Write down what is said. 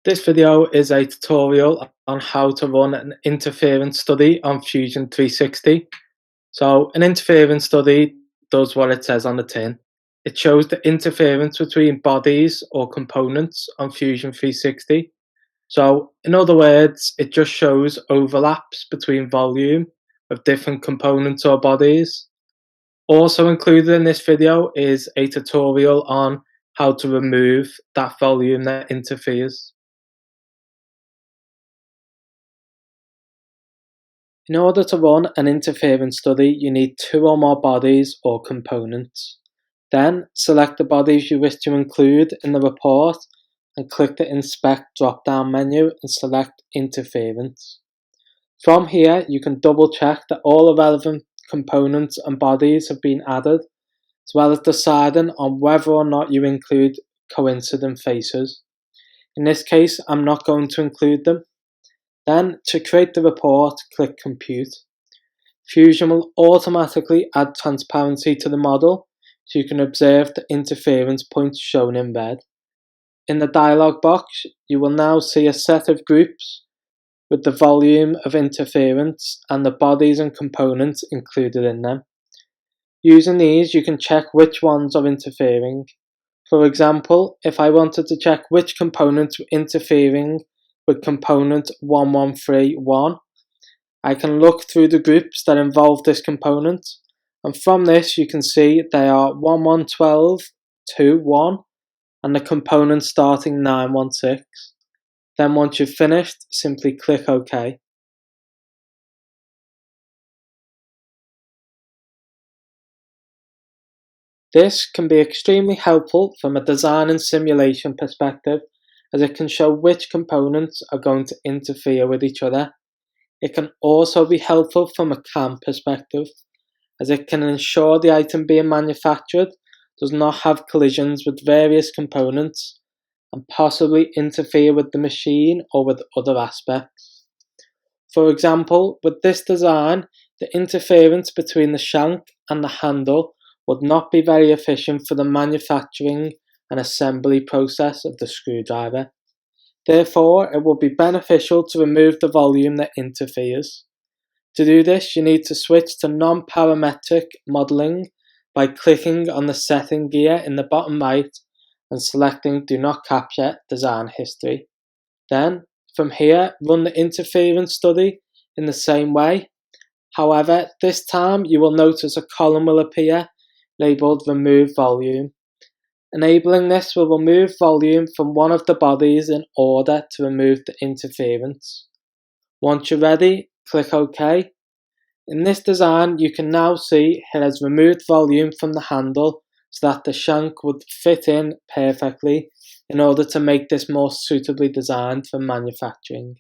This video is a tutorial on how to run an interference study on Fusion 360. So an interference study does what it says on the tin. It shows the interference between bodies or components on Fusion 360. So in other words, it just shows overlaps between volume of different components or bodies. Also included in this video is a tutorial on how to remove that volume that interferes. In order to run an interference study, you need two or more bodies or components. Then select the bodies you wish to include in the report and click the Inspect drop-down menu and select Interference. From here, you can double check that all the relevant components and bodies have been added, as well as deciding on whether or not you include coincident faces. In this case, I'm not going to include them. Then, to create the report, click Compute. Fusion will automatically add transparency to the model, so you can observe the interference points shown in red. In the dialog box, you will now see a set of groups with the volume of interference and the bodies and components included in them. Using these, you can check which ones are interfering. For example, if I wanted to check which components were interfering with component 1131, I can look through the groups that involve this component, and from this you can see they are 1112, 21, and the component starting 916. Then once you've finished, simply click OK. This can be extremely helpful from a design and simulation perspective, as it can show which components are going to interfere with each other. It can also be helpful from a CAM perspective, as it can ensure the item being manufactured does not have collisions with various components and possibly interfere with the machine or with other aspects. For example, with this design, the interference between the shank and the handle would not be very efficient for the manufacturing and assembly process of the screwdriver. Therefore, it will be beneficial to remove the volume that interferes. To do this, you need to switch to non-parametric modeling by clicking on the setting gear in the bottom right and selecting Do Not Capture Design History. Then, from here, run the interference study in the same way. However, this time you will notice a column will appear labelled Remove Volume. Enabling this will remove volume from one of the bodies in order to remove the interference. Once you're ready, click OK. In this design, you can now see it has removed volume from the handle so that the shank would fit in perfectly in order to make this more suitably designed for manufacturing.